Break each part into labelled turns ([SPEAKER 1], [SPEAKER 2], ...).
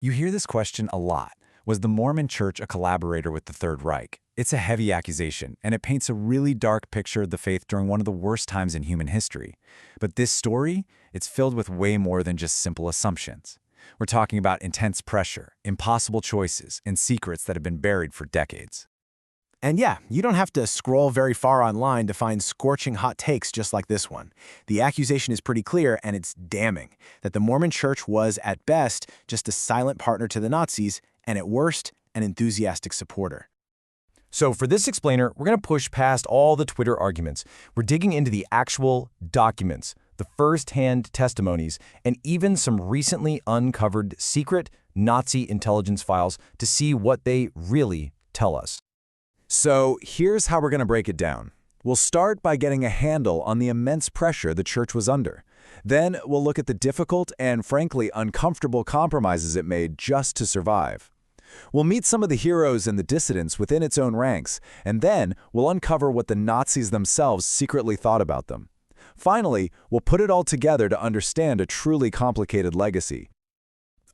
[SPEAKER 1] You hear this question a lot. Was the Mormon Church a collaborator with the Third Reich? It's a heavy accusation, and it paints a really dark picture of the faith during one of the worst times in human history. But this story, it's filled with way more than just simple assumptions. We're talking about intense pressure, impossible choices, and secrets that have been buried for decades.
[SPEAKER 2] And yeah, you don't have to scroll very far online to find scorching hot takes just like this one. The accusation is pretty clear, and it's damning, that the Mormon Church was, at best, just a silent partner to the Nazis, and at worst, an enthusiastic supporter.
[SPEAKER 3] So for this explainer, we're going to push past all the Twitter arguments. We're digging into the actual documents, the first-hand testimonies, and even some recently uncovered secret Nazi intelligence files to see what they really tell us.
[SPEAKER 1] So here's how we're going to break it down. We'll start by getting a handle on the immense pressure the church was under. Then we'll look at the difficult and, frankly, uncomfortable compromises it made just to survive. We'll meet some of the heroes and the dissidents within its own ranks, and then we'll uncover what the Nazis themselves secretly thought about them. Finally, we'll put it all together to understand a truly complicated legacy.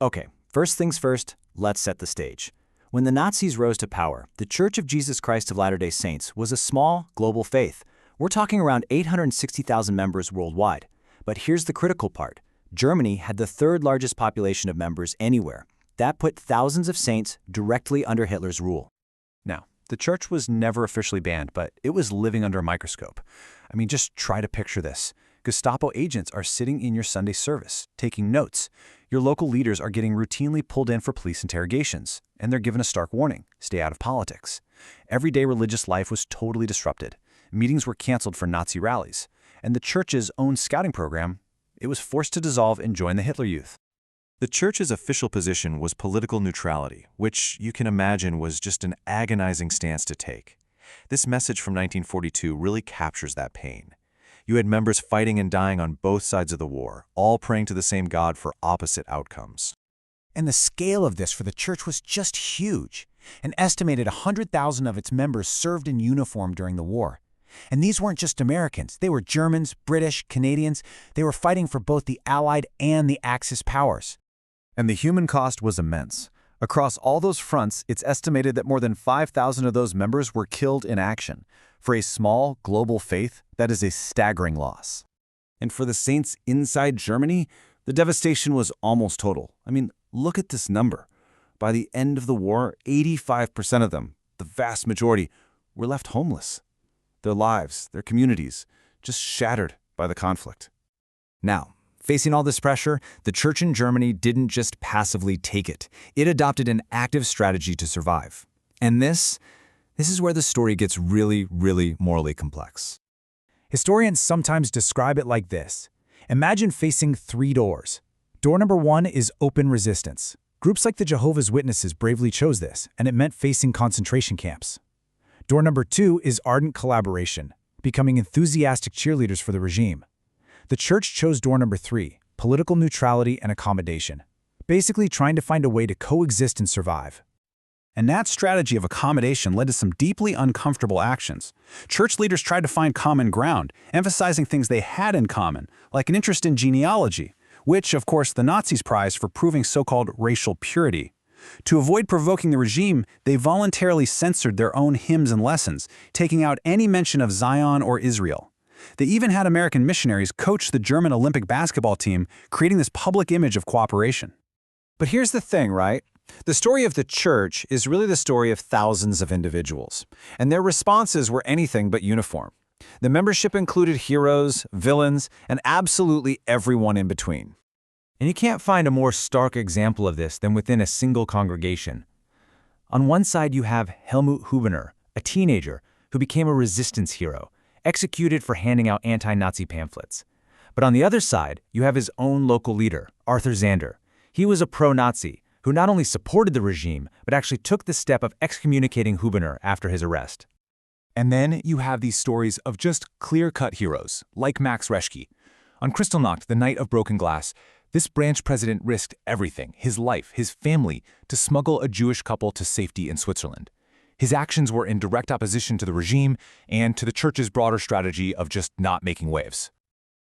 [SPEAKER 4] Okay, first things first, let's set the stage. When the Nazis rose to power, the Church of Jesus Christ of Latter-day Saints was a small, global faith. We're talking around 860,000 members worldwide. But here's the critical part. Germany had the third largest population of members anywhere. That put thousands of saints directly under Hitler's rule.
[SPEAKER 5] Now, the church was never officially banned, but it was living under a microscope. I mean, just try to picture this. Gestapo agents are sitting in your Sunday service, taking notes. Your local leaders are getting routinely pulled in for police interrogations, and they're given a stark warning: stay out of politics. Everyday religious life was totally disrupted. Meetings were canceled for Nazi rallies, and the church's own scouting program, it was forced to dissolve and join the Hitler Youth.
[SPEAKER 6] The church's official position was political neutrality, which you can imagine was just an agonizing stance to take. This message from 1942 really captures that pain. You had members fighting and dying on both sides of the war, all praying to the same God for opposite outcomes.
[SPEAKER 2] And the scale of this for the church was just huge. An estimated 100,000 of its members served in uniform during the war. And these weren't just Americans. They were Germans, British, Canadians. They were fighting for both the Allied and the Axis powers.
[SPEAKER 5] And the human cost was immense. Across all those fronts, it's estimated that more than 5,000 of those members were killed in action. For a small, global faith, that is a staggering loss.
[SPEAKER 7] And for the saints inside Germany, the devastation was almost total. I mean, look at this number. By the end of the war, 85% of them, the vast majority, were left homeless. Their lives, their communities, just shattered by the conflict.
[SPEAKER 1] Now, facing all this pressure, the church in Germany didn't just passively take it. It adopted an active strategy to survive. And this is where the story gets really, really morally complex.
[SPEAKER 8] Historians sometimes describe it like this. Imagine facing 3 doors. Door number 1 is open resistance. Groups like the Jehovah's Witnesses bravely chose this, and it meant facing concentration camps. Door number 2 is ardent collaboration, becoming enthusiastic cheerleaders for the regime. The church chose door number 3, political neutrality and accommodation, basically trying to find a way to coexist and survive.
[SPEAKER 5] And that strategy of accommodation led to some deeply uncomfortable actions. Church leaders tried to find common ground, emphasizing things they had in common, like an interest in genealogy, which, of course, the Nazis prized for proving so-called racial purity. To avoid provoking the regime, they voluntarily censored their own hymns and lessons, taking out any mention of Zion or Israel. They even had American missionaries coach the German Olympic basketball team, creating this public image of cooperation.
[SPEAKER 1] But here's the thing, right? The story of the church is really the story of thousands of individuals, and their responses were anything but uniform. The membership included heroes, villains, and absolutely everyone in between.
[SPEAKER 3] And you can't find a more stark example of this than within a single congregation. On one side, you have Helmut Hubener, a teenager who became a resistance hero, executed for handing out anti-Nazi pamphlets. But on the other side, you have his own local leader, Arthur Zander. He was a pro-Nazi who not only supported the regime, but actually took the step of excommunicating Hubener after his arrest.
[SPEAKER 9] And then you have these stories of just clear-cut heroes, like Max Reschke. On Kristallnacht, the night of broken glass, this branch president risked everything, his life, his family, to smuggle a Jewish couple to safety in Switzerland. His actions were in direct opposition to the regime and to the church's broader strategy of just not making waves.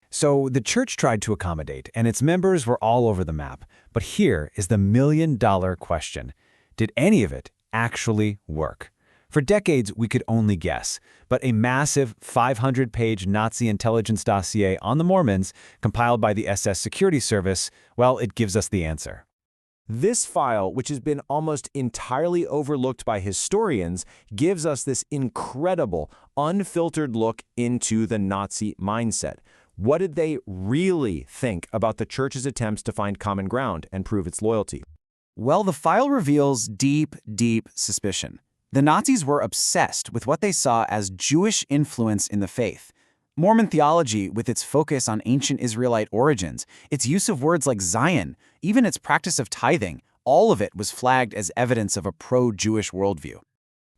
[SPEAKER 3] So the church tried to accommodate, and its members were all over the map. But here is the million-dollar question. Did any of it actually work? For decades, we could only guess, but a massive 500-page Nazi intelligence dossier on the Mormons, compiled by the SS Security Service, well, it gives us the answer.
[SPEAKER 2] This file, which has been almost entirely overlooked by historians, gives us this incredible, unfiltered look into the Nazi mindset. What did they really think about the church's attempts to find common ground and prove its loyalty?
[SPEAKER 10] Well, the file reveals deep, deep suspicion. The Nazis were obsessed with what they saw as Jewish influence in the faith. Mormon theology, with its focus on ancient Israelite origins, its use of words like Zion, even its practice of tithing, all of it was flagged as evidence of a pro-Jewish worldview.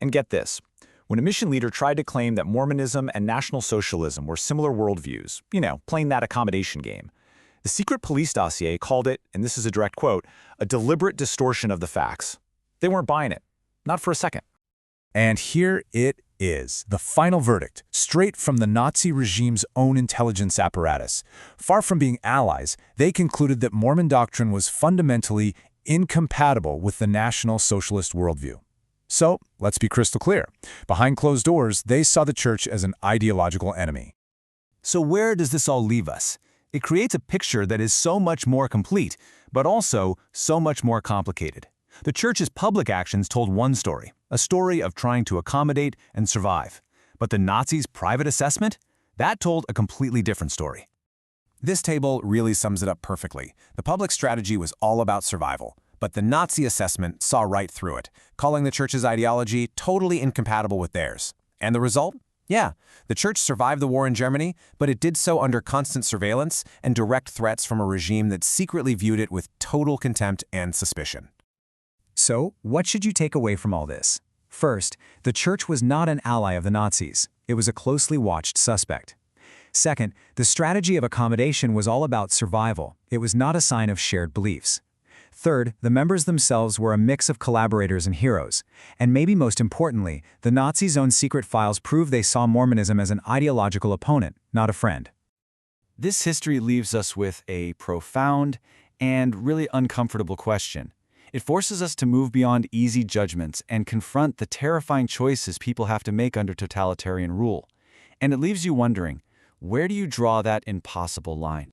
[SPEAKER 1] And get this. When a mission leader tried to claim that Mormonism and National Socialism were similar worldviews, playing that accommodation game, the secret police dossier called it, and this is a direct quote, a deliberate distortion of the facts. They weren't buying it. Not for a second.
[SPEAKER 8] And here it is, the final verdict, straight from the Nazi regime's own intelligence apparatus. Far from being allies, they concluded that Mormon doctrine was fundamentally incompatible with the National Socialist worldview. So, let's be crystal clear. Behind closed doors, they saw the church as an ideological enemy.
[SPEAKER 9] So where does this all leave us? It creates a picture that is so much more complete, but also so much more complicated. The church's public actions told one story, a story of trying to accommodate and survive. But the Nazis' private assessment? That told a completely different story.
[SPEAKER 2] This table really sums it up perfectly. The public strategy was all about survival, but the Nazi assessment saw right through it, calling the church's ideology totally incompatible with theirs. And the result? Yeah, the church survived the war in Germany, but it did so under constant surveillance and direct threats from a regime that secretly viewed it with total contempt and suspicion.
[SPEAKER 8] So, what should you take away from all this? First, the church was not an ally of the Nazis. It was a closely watched suspect. Second, the strategy of accommodation was all about survival. It was not a sign of shared beliefs. Third, the members themselves were a mix of collaborators and heroes. And maybe most importantly, the Nazis' own secret files prove they saw Mormonism as an ideological opponent, not a friend.
[SPEAKER 3] This history leaves us with a profound and really uncomfortable question. It forces us to move beyond easy judgments and confront the terrifying choices people have to make under totalitarian rule. And it leaves you wondering, where do you draw that impossible line?